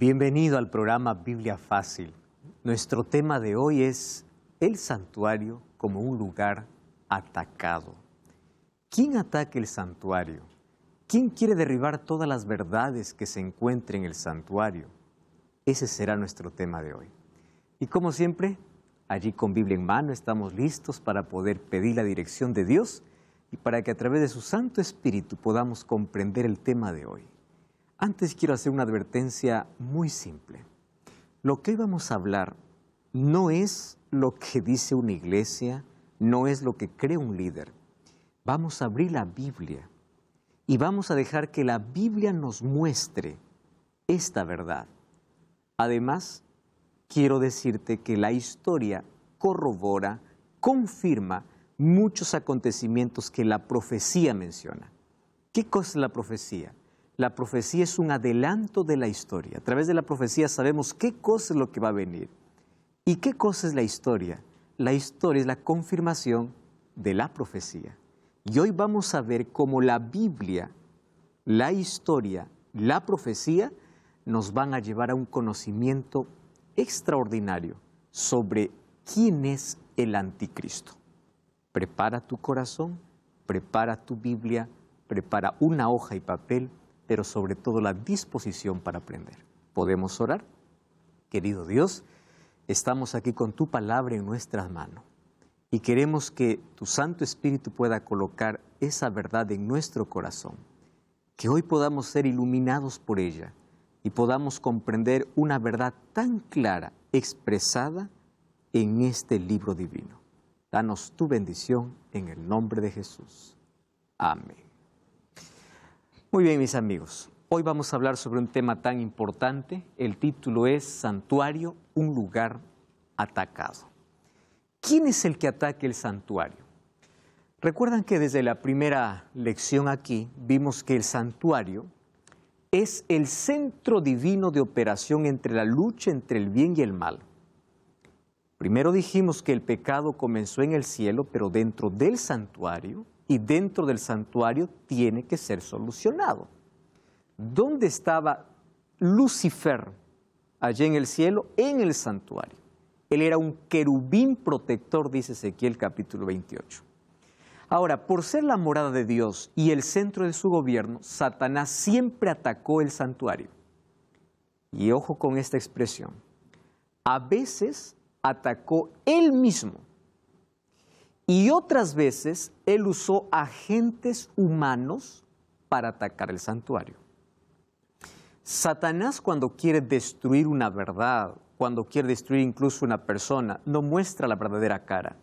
Bienvenido al programa Biblia Fácil. Nuestro tema de hoy es el santuario como un lugar atacado. ¿Quién ataca el santuario? ¿Quién quiere derribar todas las verdades que se encuentran en el santuario? Ese será nuestro tema de hoy. Y como siempre, allí con Biblia en mano estamos listos para poder pedir la dirección de Dios y para que a través de su Santo Espíritu podamos comprender el tema de hoy. Antes quiero hacer una advertencia muy simple. Lo que hoy vamos a hablar no es lo que dice una iglesia, no es lo que cree un líder. Vamos a abrir la Biblia y vamos a dejar que la Biblia nos muestre esta verdad. Además, quiero decirte que la historia corrobora, confirma muchos acontecimientos que la profecía menciona. ¿Qué cosa es la profecía? La profecía es un adelanto de la historia. A través de la profecía sabemos qué cosa es lo que va a venir. ¿Y qué cosa es la historia? La historia es la confirmación de la profecía. Y hoy vamos a ver cómo la Biblia, la historia, la profecía nos van a llevar a un conocimiento extraordinario sobre quién es el anticristo. Prepara tu corazón, prepara tu Biblia, prepara una hoja y papel, pero sobre todo la disposición para aprender. ¿Podemos orar? Querido Dios, estamos aquí con tu palabra en nuestras manos y queremos que tu Santo Espíritu pueda colocar esa verdad en nuestro corazón, que hoy podamos ser iluminados por ella y podamos comprender una verdad tan clara, expresada en este libro divino. Danos tu bendición en el nombre de Jesús. Amén. Muy bien, mis amigos, hoy vamos a hablar sobre un tema tan importante. El título es Santuario, un lugar atacado. ¿Quién es el que ataca el santuario? Recuerdan que desde la primera lección aquí vimos que el santuario es el centro divino de operación entre la lucha entre el bien y el mal. Primero dijimos que el pecado comenzó en el cielo, pero dentro del santuario, y dentro del santuario tiene que ser solucionado. ¿Dónde estaba Lucifer? Allí en el cielo, en el santuario. Él era un querubín protector, dice Ezequiel capítulo 28. Ahora, por ser la morada de Dios y el centro de su gobierno, Satanás siempre atacó el santuario. Y ojo con esta expresión. A veces atacó él mismo. Y otras veces él usó agentes humanos para atacar el santuario. Satanás, cuando quiere destruir una verdad, cuando quiere destruir incluso una persona, no muestra la verdadera cara.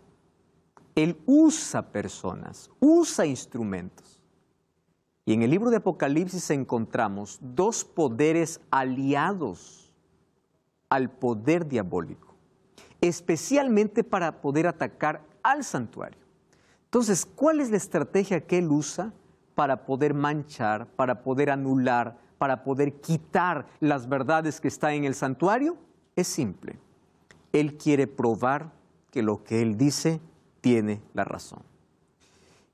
Él usa personas, usa instrumentos. Y en el libro de Apocalipsis encontramos dos poderes aliados al poder diabólico, especialmente para poder atacar al santuario. Entonces, ¿cuál es la estrategia que él usa para poder manchar, para poder anular, para poder quitar las verdades que están en el santuario? Es simple. Él quiere probar que lo que él dice tiene la razón.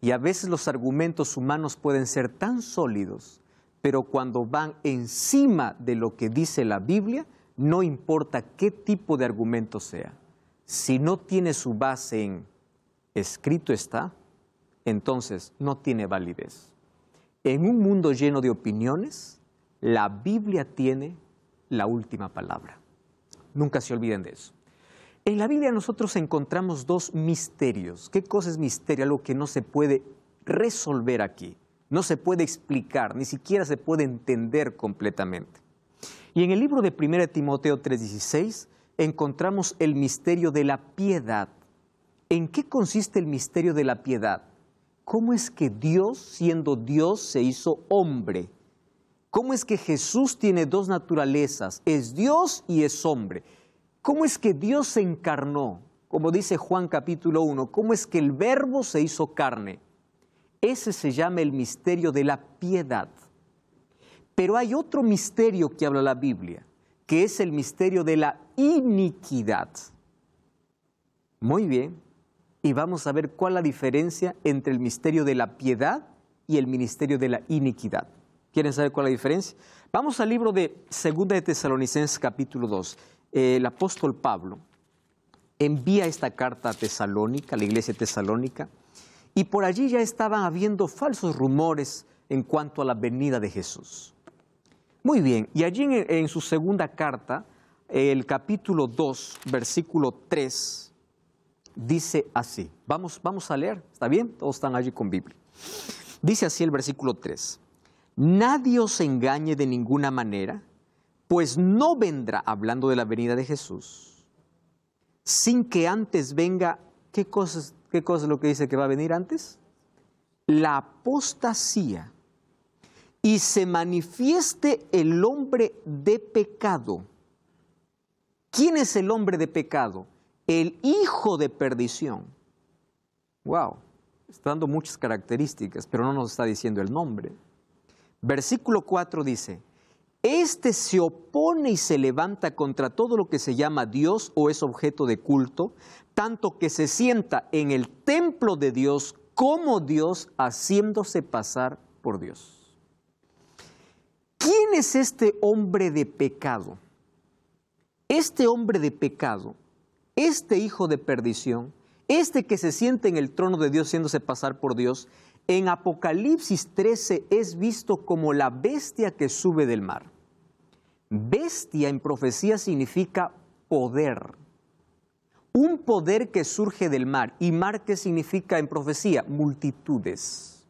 Y a veces los argumentos humanos pueden ser tan sólidos, pero cuando van encima de lo que dice la Biblia, no importa qué tipo de argumento sea. Si no tiene su base en escrito está, entonces no tiene validez. En un mundo lleno de opiniones, la Biblia tiene la última palabra. Nunca se olviden de eso. En la Biblia nosotros encontramos dos misterios. ¿Qué cosa es misterio? Algo que no se puede resolver aquí. No se puede explicar, ni siquiera se puede entender completamente. Y en el libro de 1 Timoteo 3:16 encontramos el misterio de la piedad. ¿En qué consiste el misterio de la piedad? ¿Cómo es que Dios, siendo Dios, se hizo hombre? ¿Cómo es que Jesús tiene dos naturalezas? Es Dios y es hombre. ¿Cómo es que Dios se encarnó? Como dice Juan capítulo 1, ¿cómo es que el Verbo se hizo carne? Ese se llama el misterio de la piedad. Pero hay otro misterio que habla la Biblia, que es el misterio de la iniquidad. Muy bien, y vamos a ver cuál es la diferencia entre el misterio de la piedad y el ministerio de la iniquidad. ¿Quieren saber cuál es la diferencia? Vamos al libro de 2 de Tesalonicenses capítulo 2. El apóstol Pablo envía esta carta a Tesalónica, a la iglesia tesalónica, y por allí ya estaban habiendo falsos rumores en cuanto a la venida de Jesús. Muy bien, y allí en su segunda carta, el capítulo 2, versículo 3, dice así. Vamos a leer, ¿está bien? Todos están allí con Biblia. Dice así el versículo 3. Nadie os engañe de ninguna manera, pues no vendrá, hablando de la venida de Jesús, sin que antes venga, ¿qué cosa es lo que dice que va a venir antes? La apostasía, y se manifieste el hombre de pecado. ¿Quién es el hombre de pecado? El hijo de perdición. Wow, está dando muchas características, pero no nos está diciendo el nombre. Versículo 4 dice, este se opone y se levanta contra todo lo que se llama Dios o es objeto de culto, tanto que se sienta en el templo de Dios como Dios, haciéndose pasar por Dios. ¿Quién es este hombre de pecado? Este hombre de pecado, este hijo de perdición, este que se siente en el trono de Dios haciéndose pasar por Dios, en Apocalipsis 13 es visto como la bestia que sube del mar. Bestia en profecía significa poder. Un poder que surge del mar. ¿Y mar qué significa en profecía? Multitudes.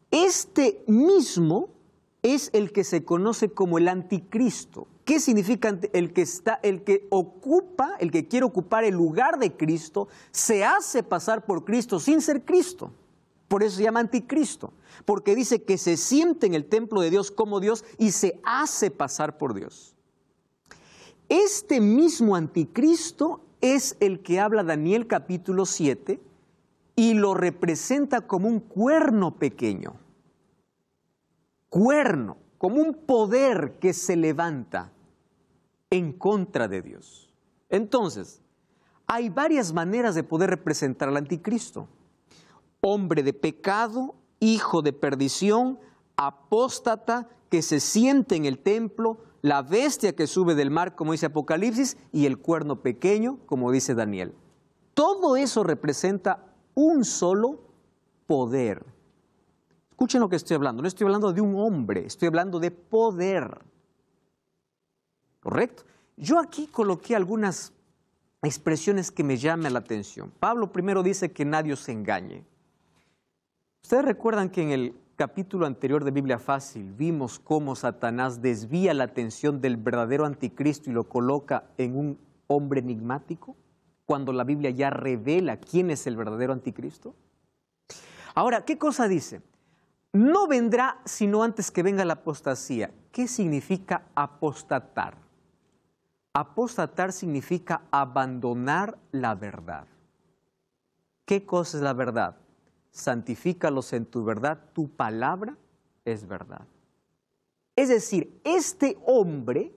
Este mismo es el que se conoce como el anticristo. ¿Qué significa el que ocupa, el que quiere ocupar el lugar de Cristo, se hace pasar por Cristo sin ser Cristo? Por eso se llama anticristo, porque dice que se siente en el templo de Dios como Dios y se hace pasar por Dios. Este mismo anticristo es el que habla Daniel capítulo 7 y lo representa como un cuerno pequeño. Cuerno, como un poder que se levanta en contra de Dios. Entonces, hay varias maneras de poder representar al anticristo. Hombre de pecado, hijo de perdición, apóstata, que se siente en el templo, la bestia que sube del mar, como dice Apocalipsis, y el cuerno pequeño, como dice Daniel. Todo eso representa un solo poder. Escuchen lo que estoy hablando. No estoy hablando de un hombre, estoy hablando de poder. ¿Correcto? Yo aquí coloqué algunas expresiones que me llaman la atención. Pablo primero dice que nadie os engañe. Ustedes recuerdan que en el capítulo anterior de Biblia Fácil vimos cómo Satanás desvía la atención del verdadero anticristo y lo coloca en un hombre enigmático, cuando la Biblia ya revela quién es el verdadero anticristo. Ahora, ¿qué cosa dice? No vendrá sino antes que venga la apostasía. ¿Qué significa apostatar? Apostatar significa abandonar la verdad. ¿Qué cosa es la verdad? Santifícalos en tu verdad, tu palabra es verdad. Es decir, este hombre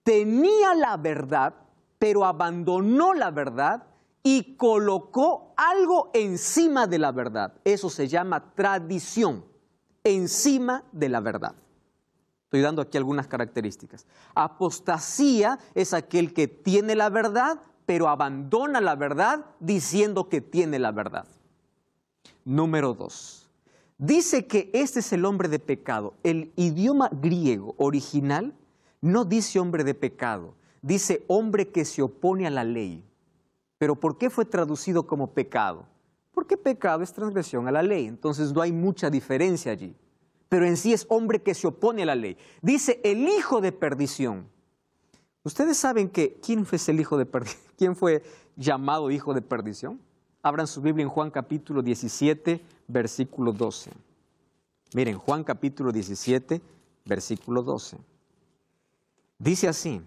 tenía la verdad, pero abandonó la verdad y colocó algo encima de la verdad. Eso se llama tradición, encima de la verdad. Estoy dando aquí algunas características. Apostasía es aquel que tiene la verdad, pero abandona la verdad diciendo que tiene la verdad. Número 2. Dice que este es el hombre de pecado. El idioma griego original no dice hombre de pecado, dice hombre que se opone a la ley. ¿Pero por qué fue traducido como pecado? Porque pecado es transgresión a la ley, entonces no hay mucha diferencia allí. Pero en sí es hombre que se opone a la ley. Dice el hijo de perdición. ¿Ustedes saben quién fue el hijo de perdición? ¿Quién fue llamado hijo de perdición? Abran su Biblia en Juan capítulo 17, versículo 12. Miren, Juan capítulo 17, versículo 12. Dice así,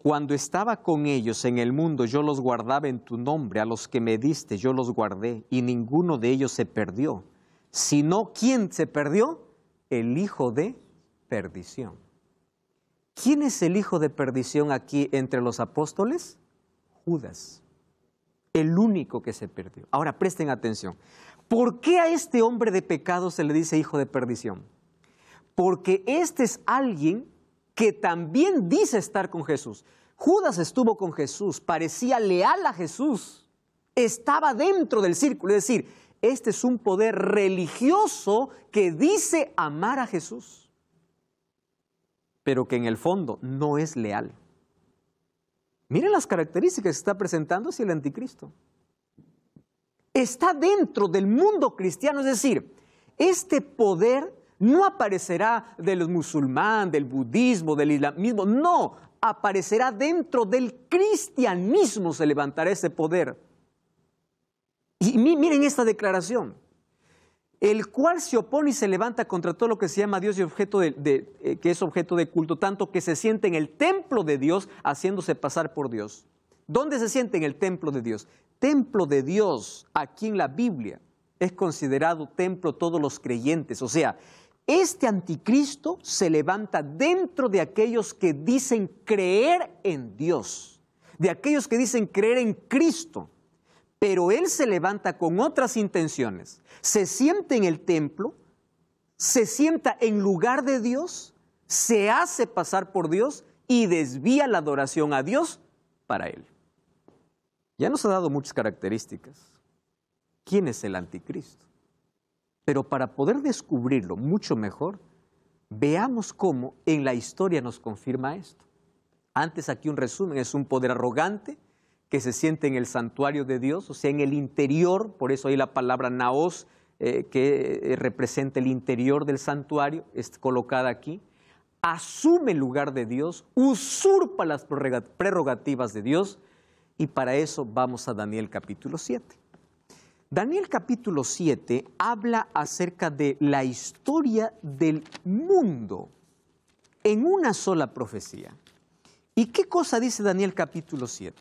Cuando estaba con ellos en el mundo, yo los guardaba en tu nombre, a los que me diste yo los guardé, y ninguno de ellos se perdió. Sino, ¿quién se perdió? El hijo de perdición. ¿Quién es el hijo de perdición aquí entre los apóstoles? Judas. El único que se perdió. Ahora presten atención. ¿Por qué a este hombre de pecado se le dice hijo de perdición? Porque este es alguien que también dice estar con Jesús. Judas estuvo con Jesús, parecía leal a Jesús, estaba dentro del círculo. Es decir, este es un poder religioso que dice amar a Jesús, pero que en el fondo no es leal. Miren las características que está presentando hacia el anticristo. Está dentro del mundo cristiano, es decir, este poder no aparecerá del musulmán, del budismo, del islamismo, no, aparecerá dentro del cristianismo, se levantará ese poder. Y miren esta declaración, el cual se opone y se levanta contra todo lo que se llama Dios y objeto que es objeto de culto, tanto que se siente en el templo de Dios, haciéndose pasar por Dios. ¿Dónde se siente? En el templo de Dios. Templo de Dios, aquí en la Biblia, es considerado templo todos los creyentes. O sea, este anticristo se levanta dentro de aquellos que dicen creer en Dios, de aquellos que dicen creer en Cristo. Pero él se levanta con otras intenciones, se sienta en el templo, se sienta en lugar de Dios, se hace pasar por Dios y desvía la adoración a Dios para él. Ya nos ha dado muchas características. ¿Quién es el anticristo? Pero para poder descubrirlo mucho mejor, veamos cómo en la historia nos confirma esto. Antes aquí un resumen, es un poder arrogante que se siente en el santuario de Dios, o sea, en el interior, por eso hay la palabra naos, que representa el interior del santuario, es colocada aquí, asume el lugar de Dios, usurpa las prerrogativas de Dios, y para eso vamos a Daniel capítulo 7. Daniel capítulo 7 habla acerca de la historia del mundo en una sola profecía. ¿Y qué cosa dice Daniel capítulo 7?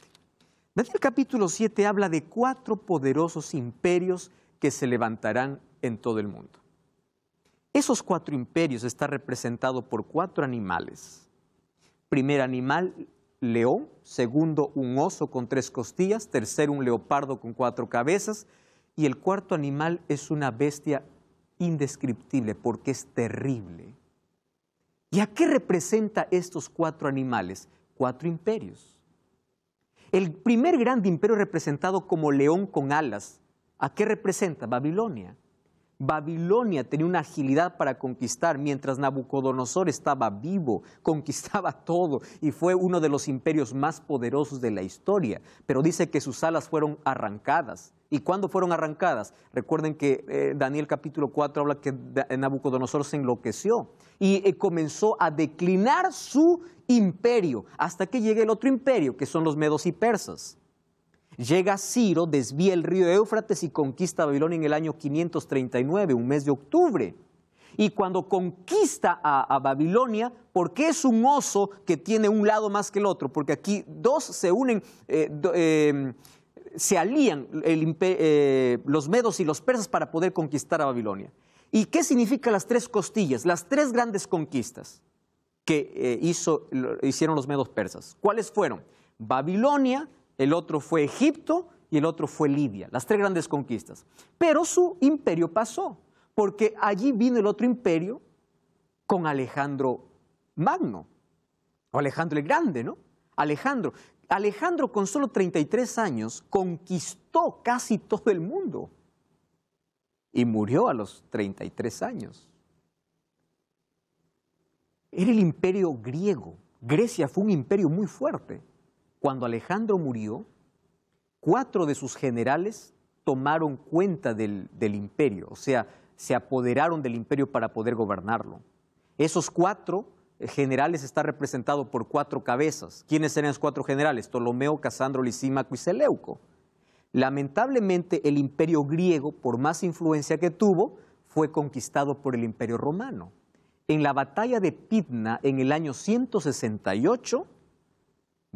Daniel capítulo 7 habla de 4 poderosos imperios que se levantarán en todo el mundo. Esos 4 imperios están representados por 4 animales. Primer animal, león. Segundo, un oso con 3 costillas. Tercero, un leopardo con 4 cabezas. Y el cuarto animal es una bestia indescriptible porque es terrible. ¿Y a qué representa estos 4 animales? 4 imperios. El primer grande imperio representado como león con alas, ¿a qué representa? Babilonia. Babilonia tenía una agilidad para conquistar, mientras Nabucodonosor estaba vivo, conquistaba todo y fue uno de los imperios más poderosos de la historia. Pero dice que sus alas fueron arrancadas. ¿Y cuándo fueron arrancadas? Recuerden que Daniel capítulo 4 habla que Nabucodonosor se enloqueció y comenzó a declinar su imperio hasta que llegue el otro imperio, que son los medos y persas. Llega Ciro, desvía el río Éufrates y conquista Babilonia en el año 539, un mes de octubre. Y cuando conquista a Babilonia, ¿por qué es un oso que tiene un lado más que el otro? Porque aquí 2 se unen, se alían los medos y los persas para poder conquistar a Babilonia. ¿Y qué significan las 3 costillas? Las 3 grandes conquistas que hicieron los medos persas. ¿Cuáles fueron? Babilonia, el otro fue Egipto y el otro fue Libia, las 3 grandes conquistas. Pero su imperio pasó, porque allí vino el otro imperio con Alejandro Magno, o Alejandro el Grande, ¿no? Alejandro con solo 33 años conquistó casi todo el mundo y murió a los 33 años. Era el imperio griego. Grecia fue un imperio muy fuerte. Cuando Alejandro murió, 4 de sus generales tomaron cuenta del imperio, o sea, se apoderaron del imperio para poder gobernarlo. Esos 4 generales están representados por 4 cabezas. ¿Quiénes eran los 4 generales? Ptolomeo, Casandro, Lisímaco y Seleuco. Lamentablemente, el imperio griego, por más influencia que tuvo, fue conquistado por el imperio romano. En la batalla de Pydna, en el año 168,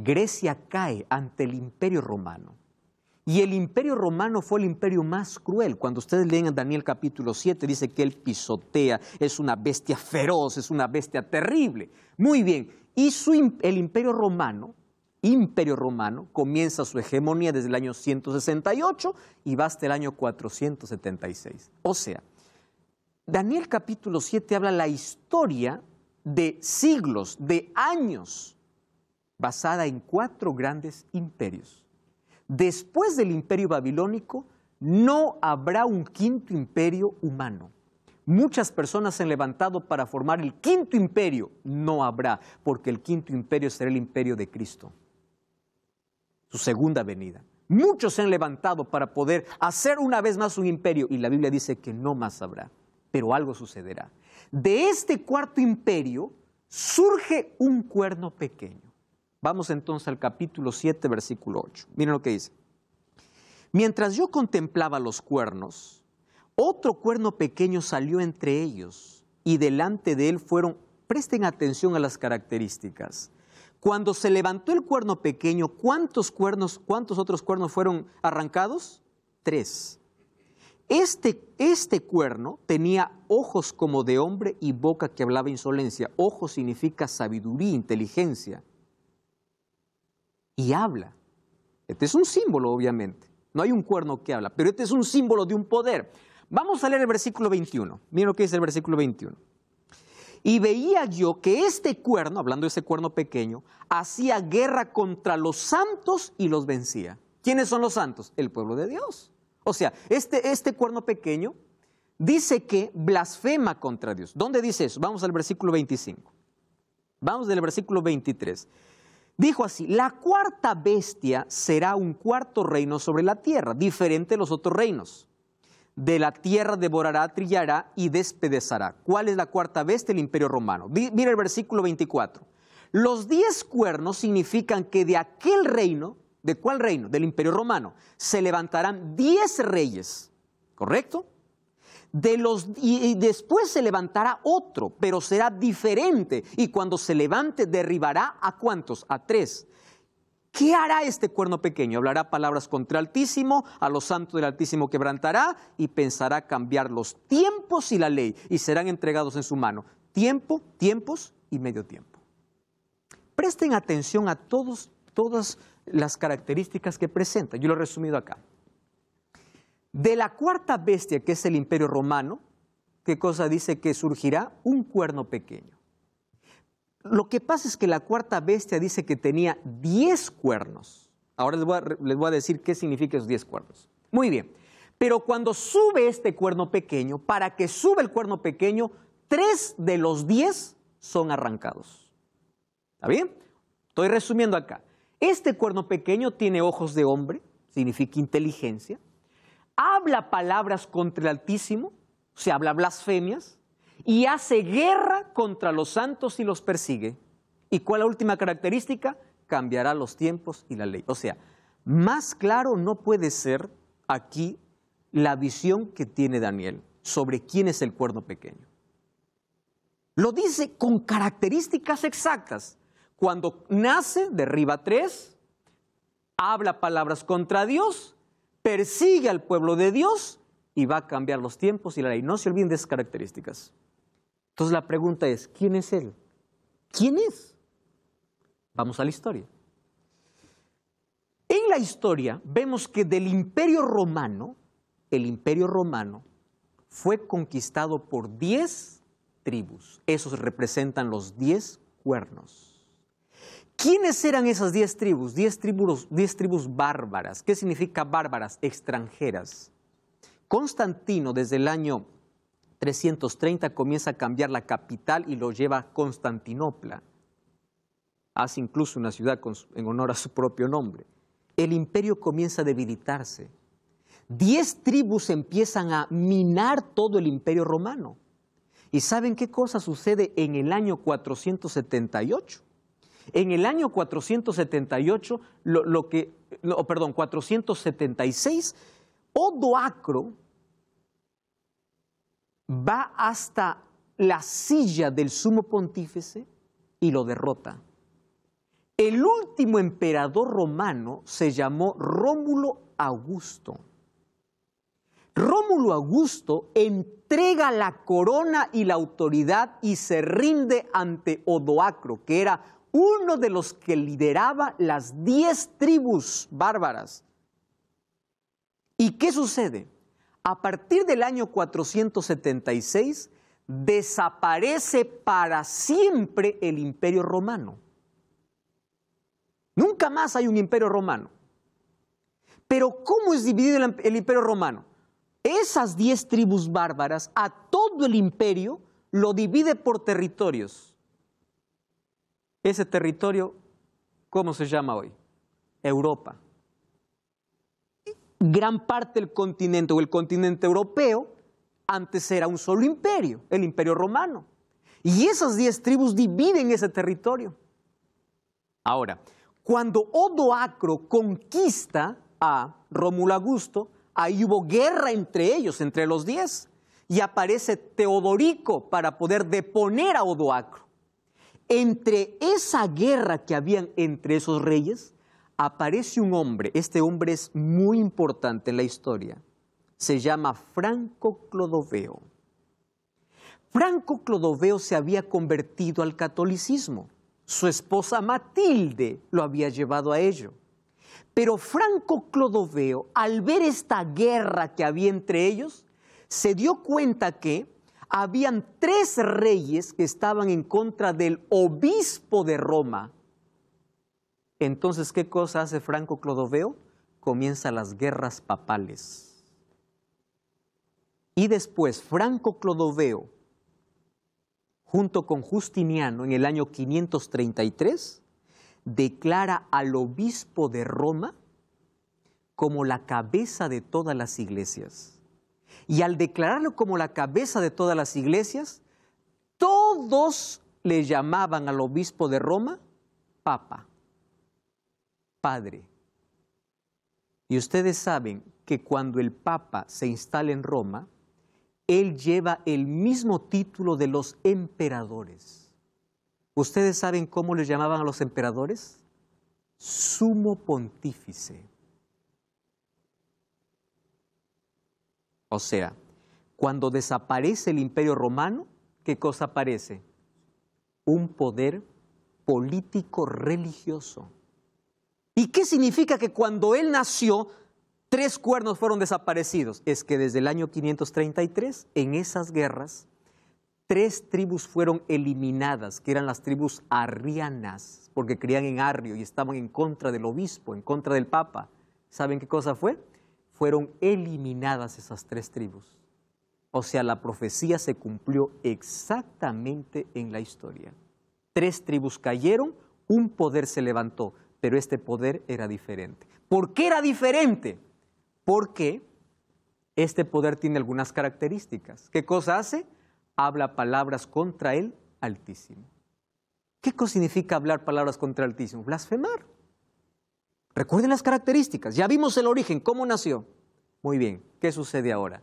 Grecia cae ante el Imperio Romano. Y el Imperio Romano fue el imperio más cruel. Cuando ustedes leen en Daniel capítulo 7, dice que él pisotea, es una bestia feroz, es una bestia terrible. Muy bien, y el Imperio Romano comienza su hegemonía desde el año 168 y va hasta el año 476. O sea, Daniel capítulo 7 habla la historia de siglos, de años, basada en 4 grandes imperios. Después del imperio babilónico, no habrá un quinto imperio humano. Muchas personas se han levantado para formar el quinto imperio. No habrá, porque el quinto imperio será el imperio de Cristo, su segunda venida. Muchos se han levantado para poder hacer una vez más un imperio, y la Biblia dice que no más habrá, pero algo sucederá. De este cuarto imperio surge un cuerno pequeño. Vamos entonces al capítulo 7, versículo 8. Miren lo que dice. Mientras yo contemplaba los cuernos, otro cuerno pequeño salió entre ellos, y delante de él fueron, presten atención a las características. Cuando se levantó el cuerno pequeño, ¿cuántos otros cuernos fueron arrancados? 3. Este cuerno tenía ojos como de hombre y boca que hablaba insolencia. Ojo significa sabiduría, inteligencia. Y habla. Este es un símbolo, obviamente. No hay un cuerno que habla, pero este es un símbolo de un poder. Vamos a leer el versículo 21. Miren lo que dice el versículo 21. Y veía yo que este cuerno, hablando de ese cuerno pequeño, hacía guerra contra los santos y los vencía. ¿Quiénes son los santos? El pueblo de Dios. O sea, este cuerno pequeño dice que blasfema contra Dios. ¿Dónde dice eso? Vamos al versículo 25. Vamos del versículo 23. Dijo así: la cuarta bestia será un cuarto reino sobre la tierra, diferente de los otros reinos. De la tierra devorará, trillará y despedazará. ¿Cuál es la cuarta bestia? El Imperio Romano. Mira el versículo 24. Los 10 cuernos significan que de aquel reino, ¿de cuál reino? Del Imperio Romano, se levantarán 10 reyes, ¿correcto? Y después se levantará otro, pero será diferente. Y cuando se levante, derribará ¿a cuántos? A 3. ¿Qué hará este cuerno pequeño? Hablará palabras contra el Altísimo, a los santos del Altísimo quebrantará y pensará cambiar los tiempos y la ley, y serán entregados en su mano. Tiempo, tiempos y medio tiempo. Presten atención a todas las características que presenta. Yo lo he resumido acá. De la cuarta bestia, que es el Imperio Romano, ¿qué cosa dice? Que surgirá un cuerno pequeño. Lo que pasa es que la cuarta bestia dice que tenía 10 cuernos. Ahora les voy a decir qué significa esos 10 cuernos. Muy bien, pero cuando sube este cuerno pequeño, para que suba el cuerno pequeño, 3 de los 10 son arrancados. ¿Está bien? Estoy resumiendo acá. Este cuerno pequeño tiene ojos de hombre, significa inteligencia. Habla palabras contra el Altísimo, se habla blasfemias, y hace guerra contra los santos y los persigue. ¿Y cuál es la última característica? Cambiará los tiempos y la ley. O sea, más claro no puede ser aquí la visión que tiene Daniel sobre quién es el cuerno pequeño. Lo dice con características exactas. Cuando nace, derriba 3, habla palabras contra Dios, persigue al pueblo de Dios y va a cambiar los tiempos y la ley. No se olviden de esas características. Entonces la pregunta es, ¿quién es él? ¿Quién es? Vamos a la historia. En la historia vemos que del Imperio Romano, el Imperio Romano fue conquistado por 10 tribus. Esos representan los 10 cuernos. ¿Quiénes eran esas 10 tribus? 10 tribus bárbaras. ¿Qué significa bárbaras? Extranjeras. Constantino, desde el año 330, comienza a cambiar la capital y lo lleva a Constantinopla. Hace incluso una ciudad en honor a su propio nombre. El imperio comienza a debilitarse. 10 tribus empiezan a minar todo el Imperio Romano. ¿Y saben qué cosa sucede en el año 478? En el año 478, 476, Odoacro va hasta la silla del sumo pontífice y lo derrota. El último emperador romano se llamó Rómulo Augusto. Rómulo Augusto entrega la corona y la autoridad y se rinde ante Odoacro, que era uno de los que lideraba las 10 tribus bárbaras. ¿Y qué sucede? A partir del año 476 desaparece para siempre el Imperio Romano. Nunca más hay un Imperio Romano. Pero ¿cómo es dividido el Imperio Romano? Esas 10 tribus bárbaras, a todo el imperio, lo divide por territorios. Ese territorio, ¿cómo se llama hoy? Europa. Gran parte del continente o el continente europeo antes era un solo imperio, el Imperio Romano. Y esas 10 tribus dividen ese territorio. Ahora, cuando Odoacro conquista a Rómulo Augusto, ahí hubo guerra entre ellos, entre los 10, y aparece Teodorico para poder deponer a Odoacro. Entre esa guerra que habían entre esos reyes, aparece un hombre. Este hombre es muy importante en la historia. Se llama Franco Clodoveo. Franco Clodoveo se había convertido al catolicismo. Su esposa Matilde lo había llevado a ello. Pero Franco Clodoveo, al ver esta guerra que había entre ellos, se dio cuenta que habían 3 reyes que estaban en contra del obispo de Roma. Entonces, ¿qué cosa hace Franco Clodoveo? Comienza las guerras papales. Y después Franco Clodoveo, junto con Justiniano, en el año 533, declara al obispo de Roma como la cabeza de todas las iglesias. Y al declararlo como la cabeza de todas las iglesias, todos le llamaban al obispo de Roma Papa, Padre. Y ustedes saben que cuando el Papa se instala en Roma, él lleva el mismo título de los emperadores. ¿Ustedes saben cómo les llamaban a los emperadores? Sumo pontífice. O sea, cuando desaparece el Imperio Romano, ¿qué cosa aparece? Un poder político religioso. ¿Y qué significa que cuando él nació, 3 cuernos fueron desaparecidos? Es que desde el año 533, en esas guerras, 3 tribus fueron eliminadas, que eran las tribus arrianas, porque creían en Arrio y estaban en contra del obispo, en contra del papa. ¿Saben qué cosa fue? Fueron eliminadas esas 3 tribus. O sea, la profecía se cumplió exactamente en la historia. 3 tribus cayeron, un poder se levantó, pero este poder era diferente. ¿Por qué era diferente? Porque este poder tiene algunas características. ¿Qué cosa hace? Habla palabras contra el Altísimo. ¿Qué cosa significa hablar palabras contra el Altísimo? Blasfemar. Recuerden las características. Ya vimos el origen, cómo nació. Muy bien, ¿qué sucede ahora?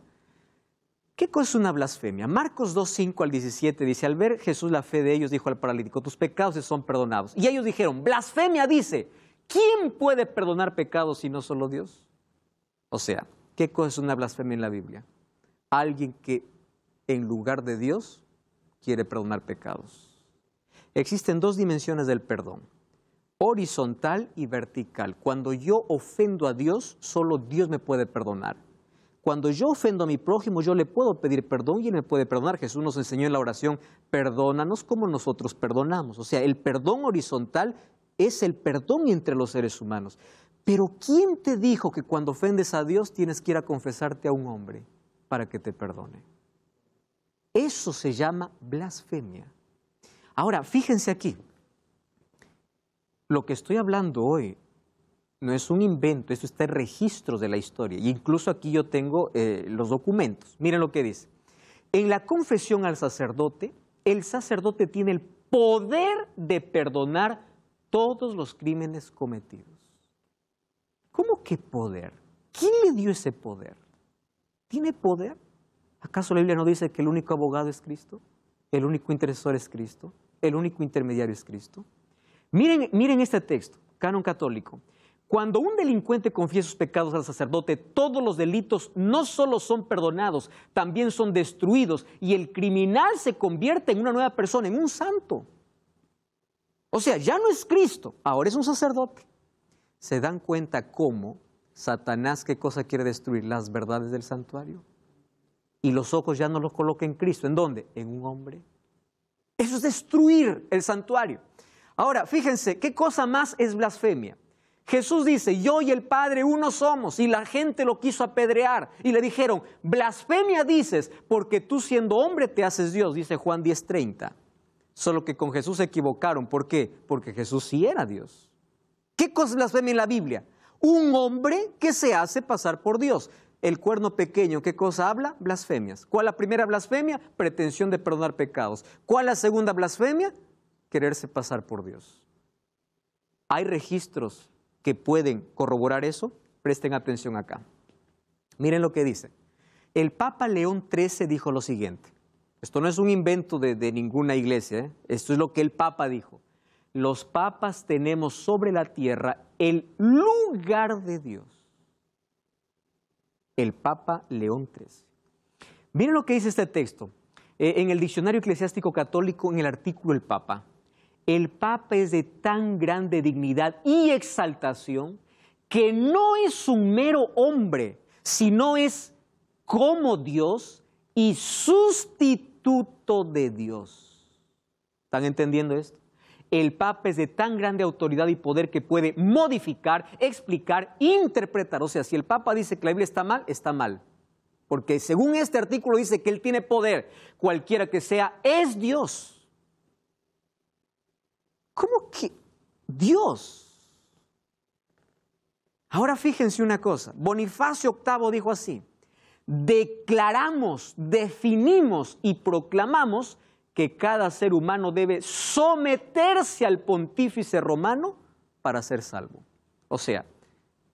¿Qué cosa es una blasfemia? Marcos 2, 5 al 17 dice, al ver Jesús la fe de ellos, dijo al paralítico, tus pecados te son perdonados. Y ellos dijeron, blasfemia dice, ¿quién puede perdonar pecados si no solo Dios? O sea, ¿qué cosa es una blasfemia en la Biblia? Alguien que en lugar de Dios quiere perdonar pecados. Existen 2 dimensiones del perdón, horizontal y vertical. Cuando yo ofendo a Dios, solo Dios me puede perdonar. Cuando yo ofendo a mi prójimo, yo le puedo pedir perdón y él me puede perdonar. Jesús nos enseñó en la oración, perdónanos como nosotros perdonamos. O sea, el perdón horizontal es el perdón entre los seres humanos. Pero ¿quién te dijo que cuando ofendes a Dios tienes que ir a confesarte a un hombre para que te perdone? Eso se llama blasfemia. Ahora, fíjense aquí. Lo que estoy hablando hoy no es un invento, esto está en registros de la historia. Y incluso aquí yo tengo los documentos. Miren lo que dice. En la confesión al sacerdote, el sacerdote tiene el poder de perdonar todos los crímenes cometidos. ¿Cómo que poder? ¿Quién le dio ese poder? ¿Tiene poder? ¿Acaso la Biblia no dice que el único abogado es Cristo? ¿El único intercesor es Cristo? ¿El único intermediario es Cristo? Miren este texto, canon católico. Cuando un delincuente confiesa sus pecados al sacerdote, todos los delitos no solo son perdonados, también son destruidos y el criminal se convierte en una nueva persona, en un santo. O sea, ya no es Cristo, ahora es un sacerdote. ¿Se dan cuenta cómo Satanás qué cosa quiere destruir? Las verdades del santuario. Y los ojos ya no los coloca en Cristo. ¿En dónde? En un hombre. Eso es destruir el santuario. Ahora, fíjense, ¿qué cosa más es blasfemia? Jesús dice, yo y el Padre uno somos, y la gente lo quiso apedrear, y le dijeron, blasfemia dices, porque tú siendo hombre te haces Dios, dice Juan 10:30. Solo que con Jesús se equivocaron, ¿por qué? Porque Jesús sí era Dios. ¿Qué cosa es blasfemia en la Biblia? Un hombre que se hace pasar por Dios. El cuerno pequeño, ¿qué cosa habla? Blasfemias. ¿Cuál la primera blasfemia? Pretensión de perdonar pecados. ¿Cuál la segunda blasfemia? Quererse pasar por Dios. ¿Hay registros que pueden corroborar eso? Presten atención acá. Miren lo que dice. El Papa León XIII dijo lo siguiente. Esto no es un invento de ninguna iglesia, ¿eh? Esto es lo que el Papa dijo. Los papas tenemos sobre la tierra el lugar de Dios. El Papa León XIII. Miren lo que dice este texto. En el Diccionario Eclesiástico Católico, en el artículo del Papa, el Papa es de tan grande dignidad y exaltación que no es un mero hombre, sino es como Dios y sustituto de Dios. ¿Están entendiendo esto? El Papa es de tan grande autoridad y poder que puede modificar, explicar, interpretar. O sea, si el Papa dice que la Biblia está mal, está mal. Porque según este artículo dice que él tiene poder, cualquiera que sea, es Dios. ¿Cómo que Dios? Ahora fíjense una cosa, Bonifacio VIII dijo así, declaramos, definimos y proclamamos que cada ser humano debe someterse al pontífice romano para ser salvo. O sea,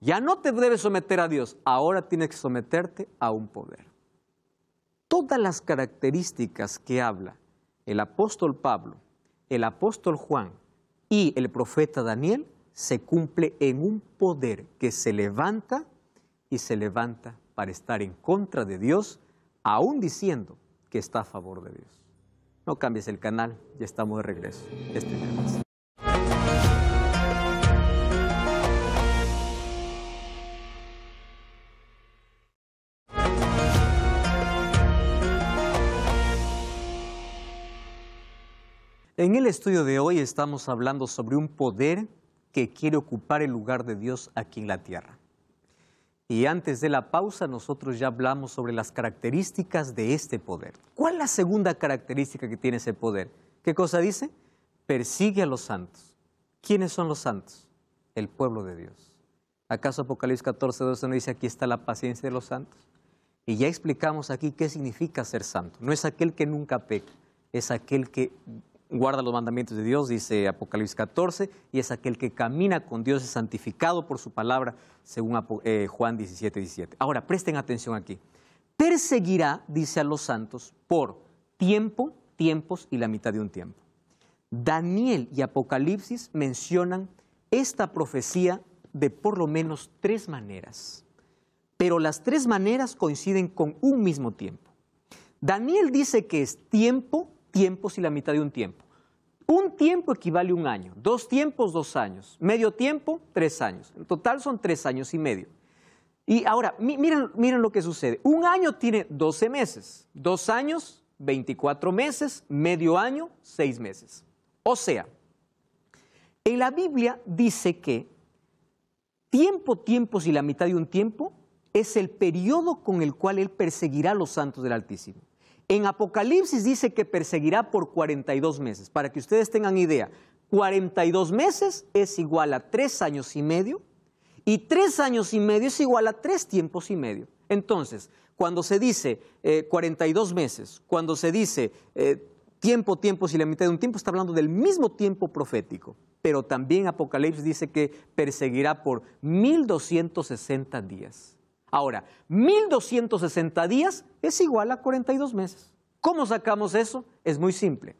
ya no te debes someter a Dios, ahora tienes que someterte a un poder. Todas las características que habla el apóstol Pablo, el apóstol Juan y el profeta Daniel se cumple en un poder que se levanta y se levanta para estar en contra de Dios, aún diciendo que está a favor de Dios. No cambies el canal, ya estamos de regreso. Este es más. En el estudio de hoy estamos hablando sobre un poder que quiere ocupar el lugar de Dios aquí en la tierra. Y antes de la pausa nosotros ya hablamos sobre las características de este poder. ¿Cuál es la segunda característica que tiene ese poder? ¿Qué cosa dice? Persigue a los santos. ¿Quiénes son los santos? El pueblo de Dios. ¿Acaso Apocalipsis 14:12 no dice aquí está la paciencia de los santos? Y ya explicamos aquí qué significa ser santo. No es aquel que nunca peca, es aquel que guarda los mandamientos de Dios, dice Apocalipsis 14, y es aquel que camina con Dios, es santificado por su palabra, según Juan 17:17. Ahora, presten atención aquí. Perseguirá, dice a los santos, por tiempo, tiempos y la mitad de un tiempo. Daniel y Apocalipsis mencionan esta profecía de por lo menos 3 maneras, pero las 3 maneras coinciden con un mismo tiempo. Daniel dice que es tiempo, tiempos y la mitad de un tiempo. Un tiempo equivale a 1 año, 2 tiempos, 2 años, medio tiempo, 3 años. En total son 3 años y medio. Y ahora, miren lo que sucede. 1 año tiene 12 meses, 2 años, 24 meses, medio año, 6 meses. O sea, en la Biblia dice que tiempo, tiempos y la mitad de un tiempo es el periodo con el cual Él perseguirá a los santos del Altísimo. En Apocalipsis dice que perseguirá por 42 meses. Para que ustedes tengan idea, 42 meses es igual a 3 años y medio y 3 años y medio es igual a 3 tiempos y medio. Entonces, cuando se dice 42 meses, cuando se dice tiempo, tiempos y la mitad de un tiempo, está hablando del mismo tiempo profético. Pero también Apocalipsis dice que perseguirá por 1260 días. Ahora, 1260 días es igual a 42 meses. ¿Cómo sacamos eso? Es muy simple.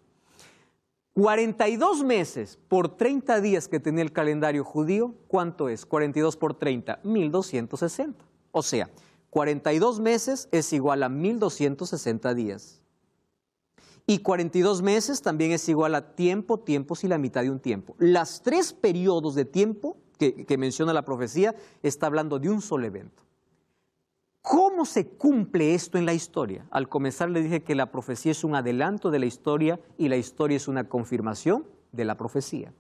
42 meses por 30 días que tenía el calendario judío, ¿cuánto es? 42 por 30, 1260. O sea, 42 meses es igual a 1260 días. Y 42 meses también es igual a tiempo, tiempos y la mitad de un tiempo. Las 3 periodos de tiempo que menciona la profecía está hablando de un solo evento. ¿Cómo se cumple esto en la historia? Al comenzar le dije que la profecía es un adelanto de la historia y la historia es una confirmación de la profecía.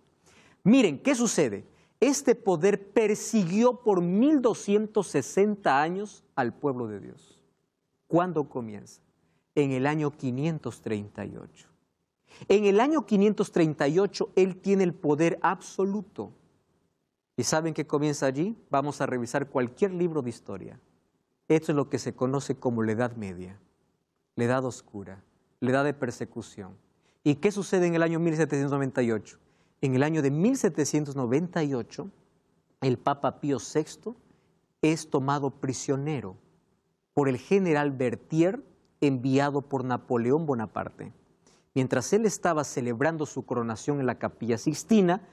Miren, ¿qué sucede? Este poder persiguió por 1260 años al pueblo de Dios. ¿Cuándo comienza? En el año 538. En el año 538 él tiene el poder absoluto. ¿Y saben qué comienza allí? Vamos a revisar cualquier libro de historia. Esto es lo que se conoce como la Edad Media, la Edad Oscura, la Edad de Persecución. ¿Y qué sucede en el año 1798? En el año de 1798, el Papa Pío VI es tomado prisionero por el general Berthier, enviado por Napoleón Bonaparte. Mientras él estaba celebrando su coronación en la Capilla Sixtina,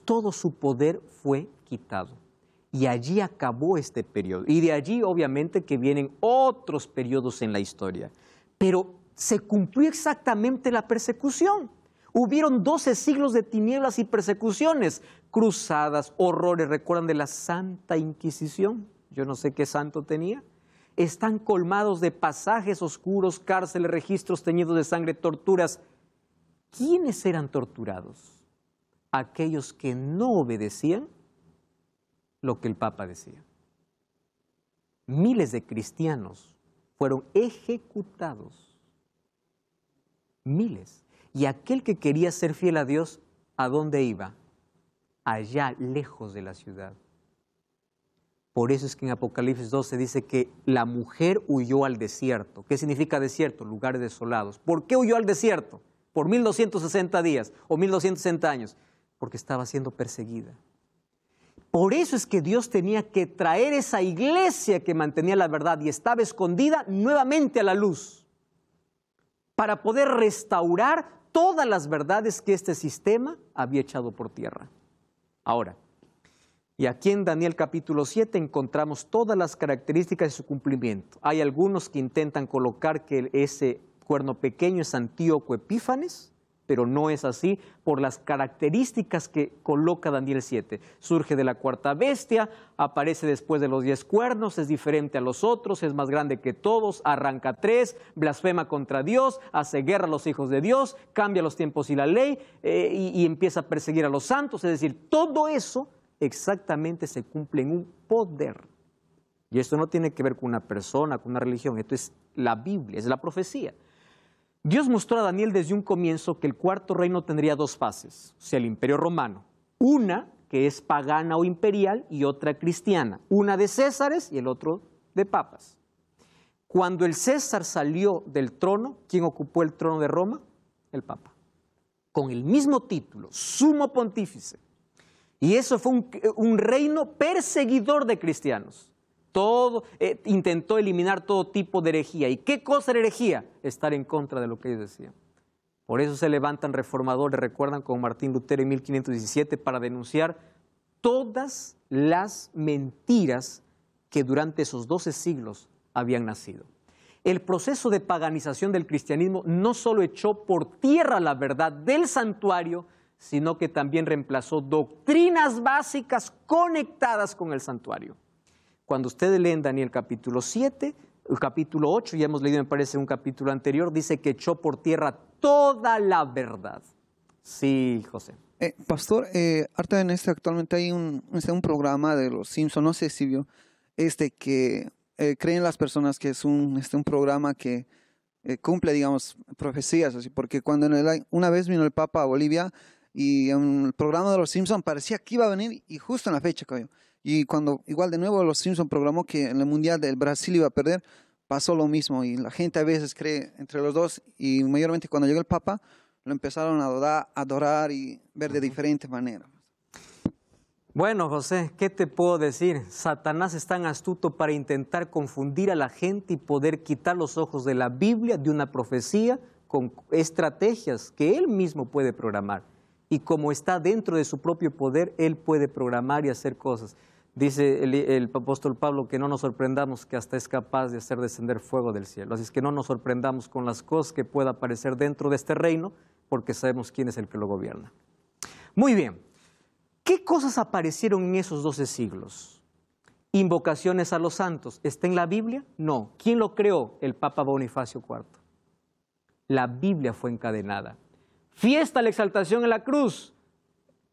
todo su poder fue quitado. Y allí acabó este periodo. Y de allí, obviamente, que vienen otros periodos en la historia. Pero se cumplió exactamente la persecución. Hubieron 12 siglos de tinieblas y persecuciones, cruzadas, horrores. ¿Recuerdan de la Santa Inquisición? Yo no sé qué santo tenía. Están colmados de pasajes oscuros, cárceles, registros teñidos de sangre, torturas. ¿Quiénes eran torturados? Aquellos que no obedecían lo que el Papa decía. Miles de cristianos fueron ejecutados. Miles. Y aquel que quería ser fiel a Dios, ¿a dónde iba? Allá, lejos de la ciudad. Por eso es que en Apocalipsis 12 dice que la mujer huyó al desierto. ¿Qué significa desierto? Lugares desolados. ¿Por qué huyó al desierto? Por 1260 días o 1260 años. Porque estaba siendo perseguida. Por eso es que Dios tenía que traer esa iglesia que mantenía la verdad y estaba escondida nuevamente a la luz, para poder restaurar todas las verdades que este sistema había echado por tierra. Ahora, y aquí en Daniel capítulo 7 encontramos todas las características de su cumplimiento. Hay algunos que intentan colocar que ese cuerno pequeño es Antíoco Epífanes, pero no es así por las características que coloca Daniel 7. Surge de la cuarta bestia, aparece después de los 10 cuernos, es diferente a los otros, es más grande que todos, arranca 3, blasfema contra Dios, hace guerra a los hijos de Dios, cambia los tiempos y la ley y empieza a perseguir a los santos. Es decir, todo eso exactamente se cumple en un poder. Y esto no tiene que ver con una persona, con una religión, esto es la Biblia, es la profecía. Dios mostró a Daniel desde un comienzo que el cuarto reino tendría 2 fases, o sea, el imperio romano. Una que es pagana o imperial y otra cristiana. Una de Césares y el otro de papas. Cuando el César salió del trono, ¿quién ocupó el trono de Roma? El Papa. Con el mismo título, sumo pontífice. Y eso fue un reino perseguidor de cristianos. Intentó eliminar todo tipo de herejía. ¿Y qué cosa era herejía? Estar en contra de lo que ellos decían. Por eso se levantan reformadores, recuerdan, con Martín Lutero en 1517, para denunciar todas las mentiras que durante esos 12 siglos habían nacido. El proceso de paganización del cristianismo no solo echó por tierra la verdad del santuario, sino que también reemplazó doctrinas básicas conectadas con el santuario. Cuando ustedes leen Daniel capítulo 7, el capítulo 8, ya hemos leído, me parece, un capítulo anterior, dice que echó por tierra toda la verdad. Sí, José. Pastor, actualmente hay un programa de los Simpson, no sé si vio, que creen las personas que es un programa que cumple, digamos, profecías, así, porque cuando una vez vino el Papa a Bolivia y en el programa de los Simpson parecía que iba a venir y justo en la fecha cayó. Y cuando igual de nuevo los Simpson programó que en el Mundial del Brasil iba a perder, pasó lo mismo y la gente a veces cree entre los dos y mayormente cuando llegó el Papa lo empezaron a adorar y ver de diferentes maneras. Bueno, José, ¿qué te puedo decir? Satanás es tan astuto para intentar confundir a la gente y poder quitar los ojos de la Biblia, de una profecía, con estrategias que Él mismo puede programar. Y como está dentro de su propio poder, Él puede programar y hacer cosas. Dice el apóstol Pablo que no nos sorprendamos, que hasta es capaz de hacer descender fuego del cielo. Así es que no nos sorprendamos con las cosas que pueda aparecer dentro de este reino, porque sabemos quién es el que lo gobierna. Muy bien. ¿Qué cosas aparecieron en esos 12 siglos? Invocaciones a los santos. ¿Está en la Biblia? No. ¿Quién lo creó? El Papa Bonifacio IV. La Biblia fue encadenada. Fiesta a la exaltación en la cruz.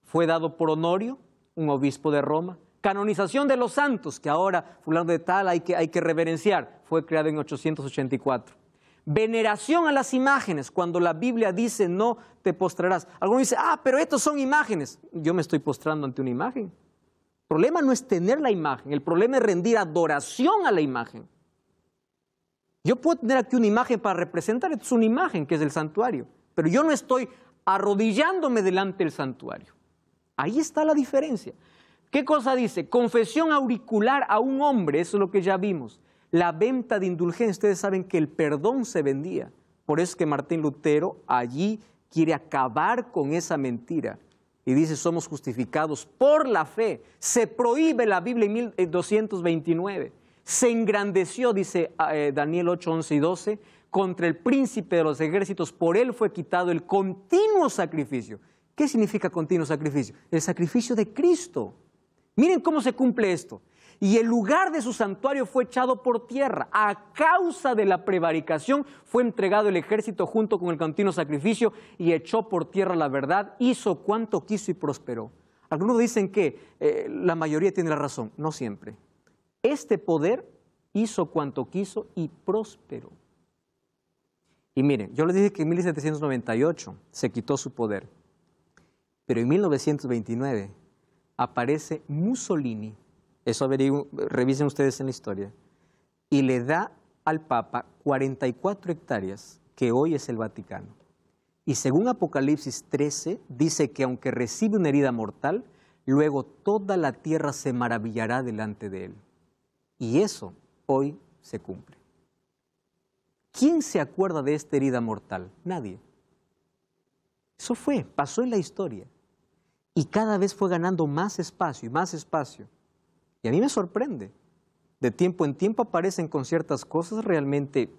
Fue dado por Honorio, un obispo de Roma. Canonización de los santos, que ahora, fulano de tal, hay que reverenciar. Fue creado en 884. Veneración a las imágenes, cuando la Biblia dice no te postrarás. Algunos dicen, pero estos son imágenes. Yo me estoy postrando ante una imagen. El problema no es tener la imagen, el problema es rendir adoración a la imagen. Yo puedo tener aquí una imagen para representar, esto es una imagen que es el santuario, pero yo no estoy arrodillándome delante del santuario. Ahí está la diferencia. ¿Qué cosa dice? Confesión auricular a un hombre, eso es lo que ya vimos. La venta de indulgencia, ustedes saben que el perdón se vendía. Por eso es que Martín Lutero allí quiere acabar con esa mentira. Y dice, somos justificados por la fe. Se prohíbe la Biblia en 1229. Se engrandeció, dice Daniel 8, 11 y 12, contra el príncipe de los ejércitos. Por él fue quitado el continuo sacrificio. ¿Qué significa continuo sacrificio? El sacrificio de Cristo. Miren cómo se cumple esto. Y el lugar de su santuario fue echado por tierra. A causa de la prevaricación fue entregado el ejército junto con el continuo sacrificio y echó por tierra la verdad, hizo cuanto quiso y prosperó. Algunos dicen que la mayoría tiene la razón, no siempre. Este poder hizo cuanto quiso y prosperó. Y miren, yo les dije que en 1798 se quitó su poder, pero en 1929 aparece Mussolini. Eso revisen ustedes en la historia, y le da al Papa 44 hectáreas, que hoy es el Vaticano. Y según Apocalipsis 13, dice que aunque recibe una herida mortal, luego toda la tierra se maravillará delante de él. Y eso hoy se cumple. ¿Quién se acuerda de esta herida mortal? Nadie. Eso pasó en la historia. Y cada vez fue ganando más espacio y más espacio. Y a mí me sorprende. De tiempo en tiempo aparecen con ciertas cosas realmente,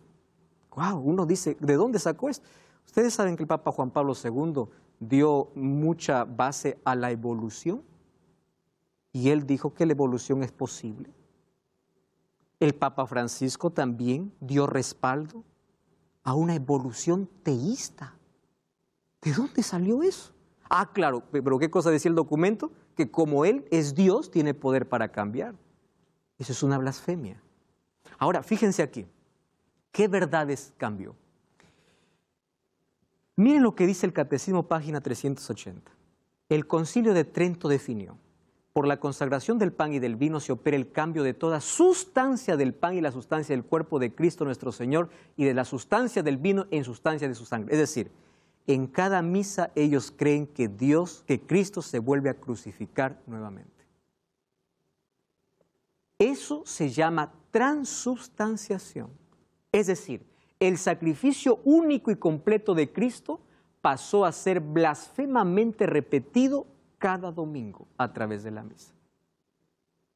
wow, uno dice, ¿de dónde sacó esto? Ustedes saben que el Papa Juan Pablo II dio mucha base a la evolución. Y él dijo que la evolución es posible. El Papa Francisco también dio respaldo a una evolución teísta. ¿De dónde salió eso? Claro, pero ¿qué cosa decía el documento? Que como Él es Dios, tiene poder para cambiar. Eso es una blasfemia. Ahora, fíjense aquí, ¿qué verdades cambió? Miren lo que dice el Catecismo, página 380. El Concilio de Trento definió: por la consagración del pan y del vino se opera el cambio de toda sustancia del pan y la sustancia del cuerpo de Cristo nuestro Señor, y de la sustancia del vino en sustancia de su sangre. Es decir, en cada misa ellos creen que Cristo se vuelve a crucificar nuevamente. Eso se llama transubstanciación. Es decir, el sacrificio único y completo de Cristo pasó a ser blasfemamente repetido cada domingo a través de la misa.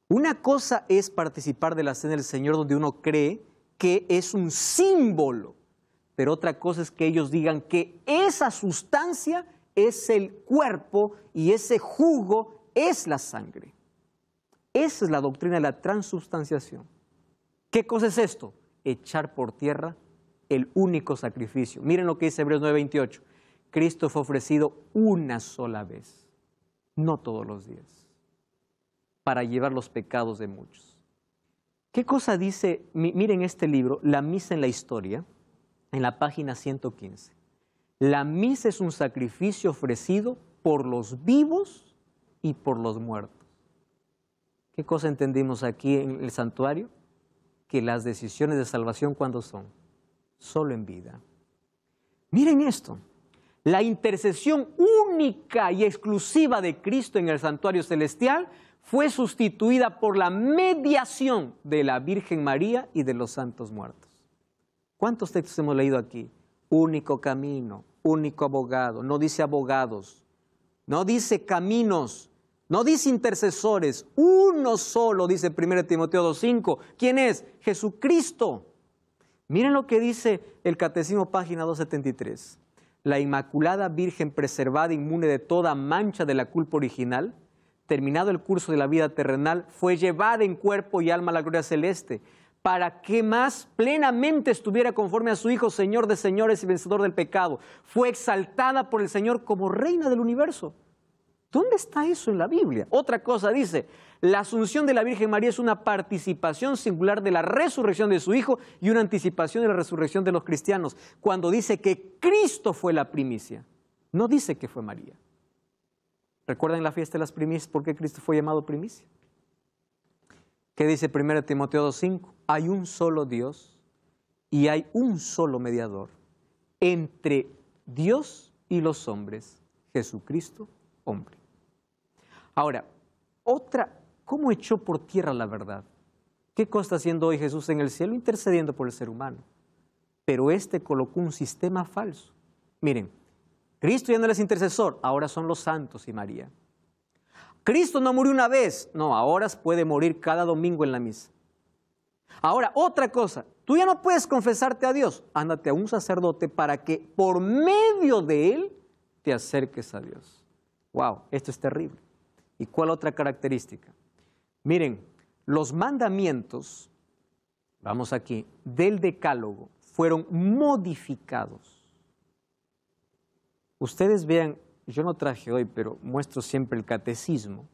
Una cosa es participar de la cena del Señor, donde uno cree que es un símbolo, pero otra cosa es que ellos digan que esa sustancia es el cuerpo y ese jugo es la sangre. Esa es la doctrina de la transubstanciación. ¿Qué cosa es esto? Echar por tierra el único sacrificio. Miren lo que dice Hebreos 9:28. Cristo fue ofrecido una sola vez, no todos los días, para llevar los pecados de muchos. ¿Qué cosa dice? Miren este libro, La misa en la historia, en la página 115. La misa es un sacrificio ofrecido por los vivos y por los muertos. ¿Qué cosa entendimos aquí en el santuario? Que las decisiones de salvación, ¿cuándo son? Solo en vida. Miren esto. La intercesión única y exclusiva de Cristo en el santuario celestial fue sustituida por la mediación de la Virgen María y de los santos muertos. ¿Cuántos textos hemos leído aquí? único camino, único abogado. No dice abogados, no dice caminos, no dice intercesores. Uno solo, dice 1 Timoteo 2:5. ¿Quién es? Jesucristo. Miren lo que dice el Catecismo, página 273. La Inmaculada Virgen, preservada, inmune de toda mancha de la culpa original, terminado el curso de la vida terrenal, fue llevada en cuerpo y alma a la gloria celeste, para que más plenamente estuviera conforme a su Hijo, Señor de señores y vencedor del pecado. Fue exaltada por el Señor como reina del universo. ¿Dónde está eso en la Biblia? Otra cosa dice, la asunción de la Virgen María es una participación singular de la resurrección de su Hijo y una anticipación de la resurrección de los cristianos. Cuando dice que Cristo fue la primicia, no dice que fue María. ¿Recuerdan la fiesta de las primicias por qué Cristo fue llamado primicia? ¿Qué dice 1 Timoteo 2:5? Hay un solo Dios y hay un solo mediador entre Dios y los hombres, Jesucristo, hombre. Ahora, ¿cómo echó por tierra la verdad? ¿Qué cosa está haciendo hoy Jesús en el cielo? Intercediendo por el ser humano. Pero colocó un sistema falso. Miren, Cristo ya no es intercesor, ahora son los santos y María. Cristo no murió una vez, no, ahora puede morir cada domingo en la misa. Ahora, otra cosa, tú ya no puedes confesarte a Dios, ándate a un sacerdote para que por medio de él te acerques a Dios. Wow, esto es terrible. ¿Y cuál otra característica? Miren, los mandamientos, vamos aquí, del Decálogo fueron modificados. Ustedes vean, yo no traje hoy, pero muestro siempre el catecismo.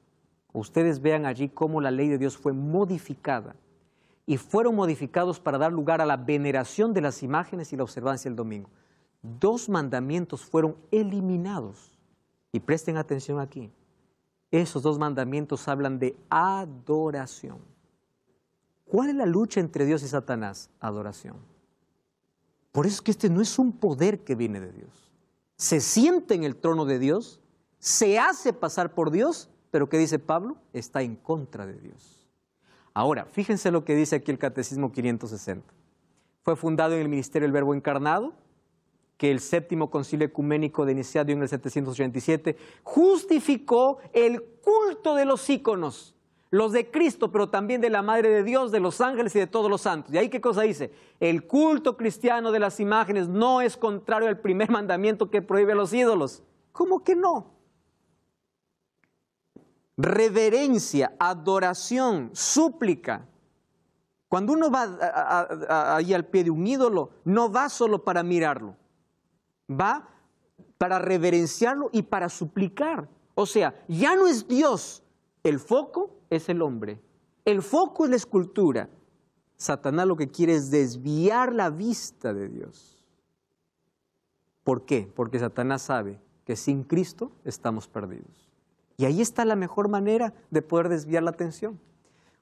Ustedes vean allí cómo la ley de Dios fue modificada y fueron modificados para dar lugar a la veneración de las imágenes y la observancia del domingo. 2 mandamientos fueron eliminados. Y presten atención aquí. Esos 2 mandamientos hablan de adoración. ¿Cuál es la lucha entre Dios y Satanás? Adoración. Por eso es que este no es un poder que viene de Dios. Se sienta en el trono de Dios, se hace pasar por Dios, pero ¿qué dice Pablo? Está en contra de Dios. Ahora, fíjense lo que dice aquí el Catecismo 560. Fue fundado en el ministerio del Verbo encarnado, que el séptimo concilio ecuménico de Nicea dio en el 787, justificó el culto de los íconos, los de Cristo, pero también de la Madre de Dios, de los ángeles y de todos los santos. ¿Y ahí qué cosa dice? El culto cristiano de las imágenes no es contrario al primer mandamiento que prohíbe a los ídolos. ¿Cómo que no? Reverencia, adoración, súplica. Cuando uno va ahí al pie de un ídolo, no va solo para mirarlo. Va para reverenciarlo y para suplicar. O sea, ya no es Dios, el foco es el hombre, el foco es la escultura. Satanás lo que quiere es desviar la vista de Dios. ¿Por qué? Porque Satanás sabe que sin Cristo estamos perdidos. Y ahí está la mejor manera de poder desviar la atención.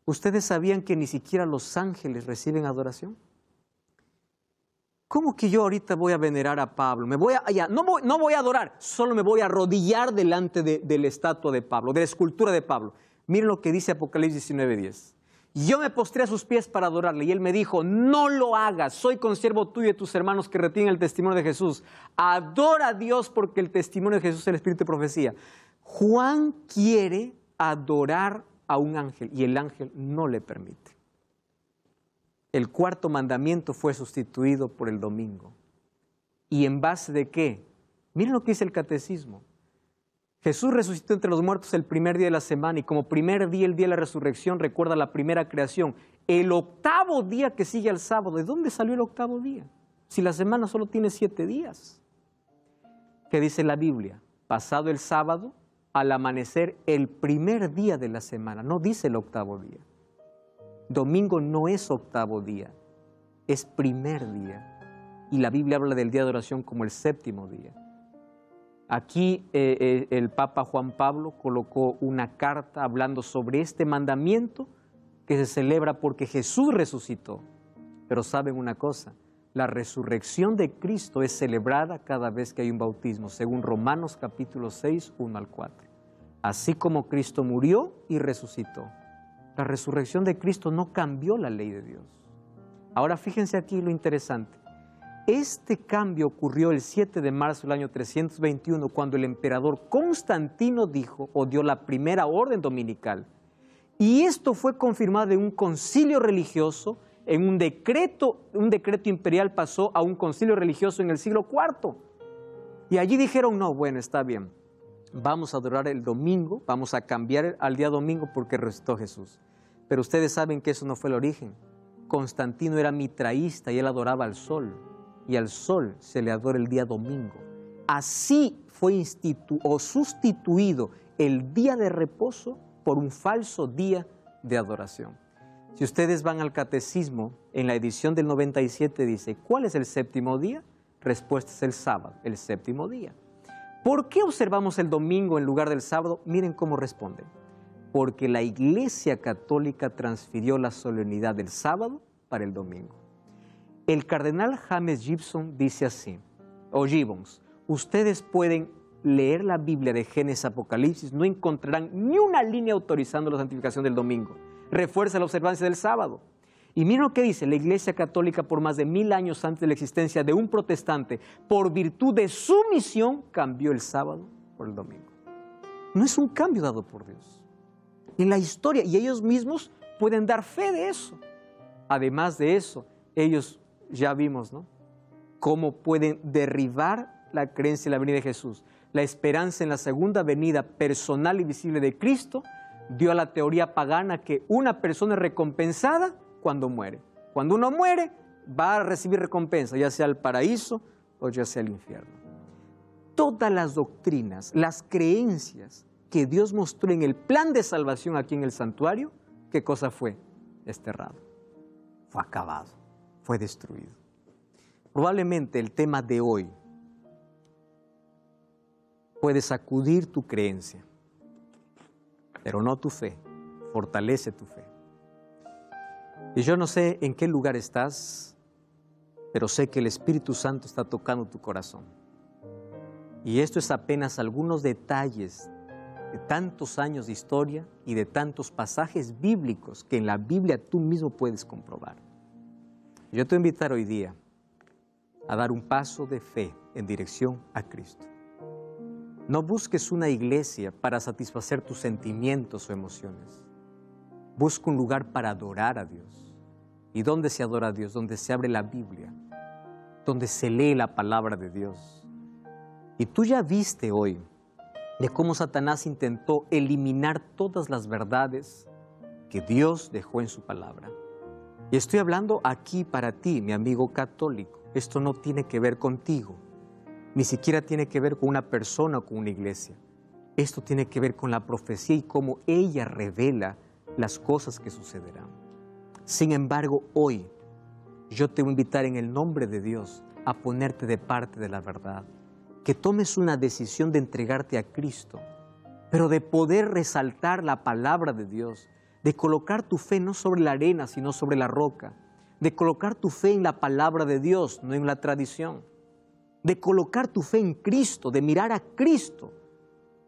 ¿Ustedes sabían que ni siquiera los ángeles reciben adoración? ¿Cómo que yo ahorita voy a venerar a Pablo? No voy a adorar, solo me voy a arrodillar delante de la estatua de Pablo, de la escultura de Pablo. Miren lo que dice Apocalipsis 19:10. Yo me postré a sus pies para adorarle y él me dijo, no lo hagas, soy consiervo tuyo y de tus hermanos que retienen el testimonio de Jesús. Adora a Dios porque el testimonio de Jesús es el espíritu de profecía. Juan quiere adorar a un ángel y el ángel no le permite. El 4.º mandamiento fue sustituido por el domingo. ¿Y en base de qué? Miren lo que dice el catecismo. Jesús resucitó entre los muertos el primer día de la semana y como primer día, el día de la resurrección, recuerda la primera creación. El 8.º día que sigue al sábado. ¿De dónde salió el 8.º día? Si la semana solo tiene 7 días. ¿Qué dice la Biblia? Pasado el sábado, al amanecer, el primer día de la semana. No dice el 8.º día. Domingo no es 8.º día, es primer día. Y la Biblia habla del día de oración como el 7.º día. Aquí el Papa Juan Pablo colocó una carta hablando sobre este mandamiento que se celebra porque Jesús resucitó. Pero ¿saben una cosa? La resurrección de Cristo es celebrada cada vez que hay un bautismo, según Romanos capítulo 6, 1 al 4. Así como Cristo murió y resucitó. La resurrección de Cristo no cambió la ley de Dios. Ahora fíjense aquí lo interesante. Este cambio ocurrió el 7 de marzo del año 321, cuando el emperador Constantino dijo o dio la primera orden dominical. Y esto fue confirmado en un concilio religioso, en un decreto imperial pasó a un concilio religioso en el siglo IV. Y allí dijeron, no, bueno, está bien, vamos a adorar el domingo, vamos a cambiar al día domingo porque resucitó Jesús. Pero ustedes saben que eso no fue el origen. Constantino era mitraísta y él adoraba al sol. Y al sol se le adora el día domingo. Así fue sustituido el día de reposo por un falso día de adoración. Si ustedes van al catecismo, en la edición del 97 dice, ¿cuál es el séptimo día? Respuesta es el sábado, el séptimo día. ¿Por qué observamos el domingo en lugar del sábado? Miren cómo responden. Porque la Iglesia Católica transfirió la solemnidad del sábado para el domingo. El cardenal James Gibson dice así, o Gibbons, ustedes pueden leer la Biblia de Génesis a Apocalipsis, no encontrarán ni una línea autorizando la santificación del domingo. Refuerza la observancia del sábado. Y miren lo que dice, la Iglesia Católica por más de 1000 años antes de la existencia de un protestante, por virtud de su misión, cambió el sábado por el domingo. No es un cambio dado por Dios. En la historia, y ellos mismos pueden dar fe de eso. Además de eso, ellos ya vimos, ¿no?, cómo pueden derribar la creencia en la venida de Jesús. La esperanza en la segunda venida personal y visible de Cristo dio a la teoría pagana que una persona es recompensada cuando muere. Cuando uno muere, va a recibir recompensa, ya sea el paraíso o ya sea el infierno. Todas las doctrinas, las creencias que Dios mostró en el plan de salvación aquí en el santuario, ¿qué cosa fue? Desterrado, fue acabado, fue destruido. Probablemente el tema de hoy puede sacudir tu creencia, pero no tu fe, fortalece tu fe. Y yo no sé en qué lugar estás, pero sé que el Espíritu Santo está tocando tu corazón. Y esto es apenas algunos detalles de tantos años de historia y de tantos pasajes bíblicos que en la Biblia tú mismo puedes comprobar. Yo te voy a invitar hoy día a dar un paso de fe en dirección a Cristo. No busques una iglesia para satisfacer tus sentimientos o emociones. Busca un lugar para adorar a Dios. ¿Y dónde se adora a Dios? Donde se abre la Biblia, donde se lee la palabra de Dios. Y tú ya viste hoy de cómo Satanás intentó eliminar todas las verdades que Dios dejó en su palabra. Y estoy hablando aquí para ti, mi amigo católico. Esto no tiene que ver contigo, ni siquiera tiene que ver con una persona o con una iglesia. Esto tiene que ver con la profecía y cómo ella revela las cosas que sucederán. Sin embargo, hoy yo te voy a invitar en el nombre de Dios a ponerte de parte de la verdad, que tomes una decisión de entregarte a Cristo, pero de poder resaltar la palabra de Dios, de colocar tu fe no sobre la arena, sino sobre la roca, de colocar tu fe en la palabra de Dios, no en la tradición, de colocar tu fe en Cristo, de mirar a Cristo,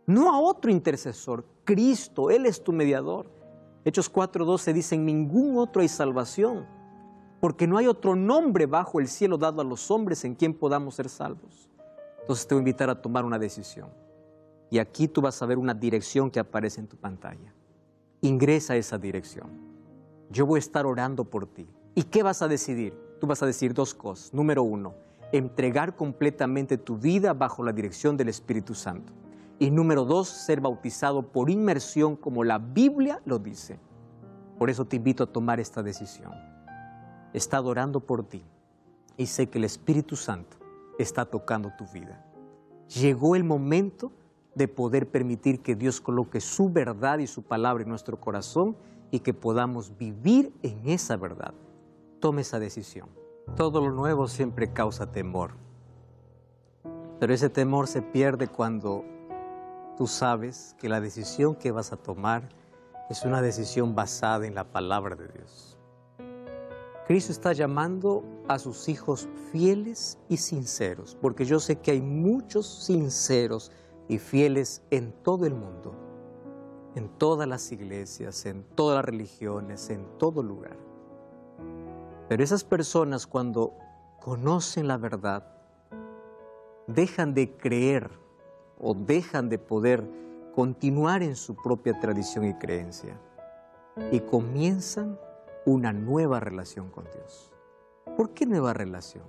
no a otro intercesor, Cristo, Él es tu mediador. Hechos 4:12 dice, en ningún otro hay salvación, porque no hay otro nombre bajo el cielo dado a los hombres en quien podamos ser salvos. Entonces te voy a invitar a tomar una decisión. Y aquí tú vas a ver una dirección que aparece en tu pantalla. Ingresa a esa dirección. Yo voy a estar orando por ti. ¿Y qué vas a decidir? Tú vas a decir dos cosas. Número 1, entregar completamente tu vida bajo la dirección del Espíritu Santo. Y número 2, ser bautizado por inmersión como la Biblia lo dice. Por eso te invito a tomar esta decisión. He estado orando por ti y sé que el Espíritu Santo está tocando tu vida. Llegó el momento de poder permitir que Dios coloque su verdad y su palabra en nuestro corazón y que podamos vivir en esa verdad. Tome esa decisión. Todo lo nuevo siempre causa temor, pero ese temor se pierde cuando tú sabes que la decisión que vas a tomar es una decisión basada en la palabra de Dios. Cristo está llamando a sus hijos fieles y sinceros, porque yo sé que hay muchos sinceros y fieles en todo el mundo, en todas las iglesias, en todas las religiones, en todo lugar. Pero esas personas, cuando conocen la verdad, dejan de creer o dejan de poder continuar en su propia tradición y creencia y comienzan una nueva relación con Dios. ¿Por qué nueva relación?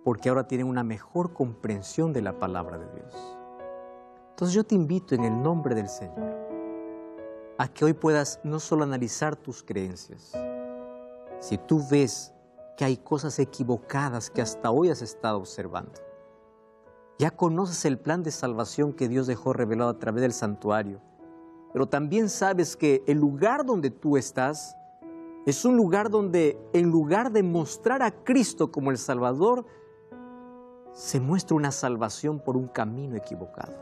Porque ahora tienen una mejor comprensión de la palabra de Dios. Entonces yo te invito en el nombre del Señor a que hoy puedas no solo analizar tus creencias. Si tú ves que hay cosas equivocadas que hasta hoy has estado observando, ya conoces el plan de salvación que Dios dejó revelado a través del santuario, pero también sabes que el lugar donde tú estás es un lugar donde, en lugar de mostrar a Cristo como el Salvador, se muestra una salvación por un camino equivocado.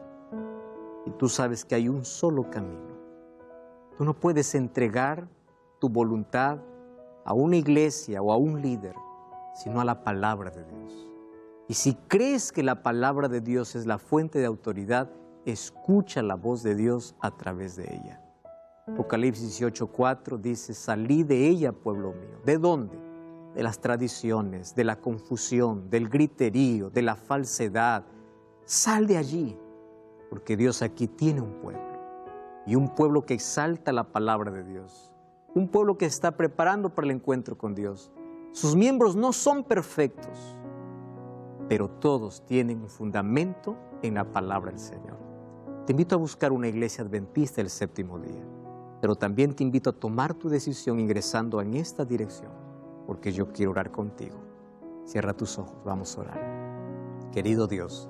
Y tú sabes que hay un solo camino. Tú no puedes entregar tu voluntad a una iglesia o a un líder, sino a la palabra de Dios. Y si crees que la palabra de Dios es la fuente de autoridad, escucha la voz de Dios a través de ella. Apocalipsis 18:4 dice, salí de ella, pueblo mío. ¿De dónde? De las tradiciones, de la confusión, del griterío, de la falsedad. Sal de allí, porque Dios aquí tiene un pueblo. Y un pueblo que exalta la palabra de Dios. Un pueblo que está preparando para el encuentro con Dios. Sus miembros no son perfectos, pero todos tienen un fundamento en la palabra del Señor. Te invito a buscar una iglesia adventista del séptimo día, pero también te invito a tomar tu decisión ingresando en esta dirección, porque yo quiero orar contigo. Cierra tus ojos, vamos a orar. Querido Dios,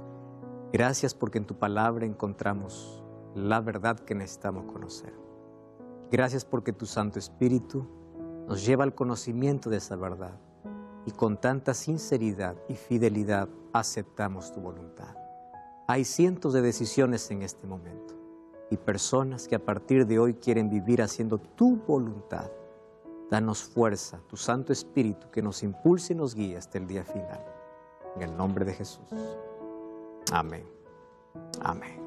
gracias porque en tu palabra encontramos la verdad que necesitamos conocer. Gracias porque tu Santo Espíritu nos lleva al conocimiento de esa verdad y con tanta sinceridad y fidelidad aceptamos tu voluntad. Hay cientos de decisiones en este momento y personas que a partir de hoy quieren vivir haciendo tu voluntad. Danos fuerza, tu Santo Espíritu, que nos impulse y nos guíe hasta el día final. En el nombre de Jesús. Amén. Amén.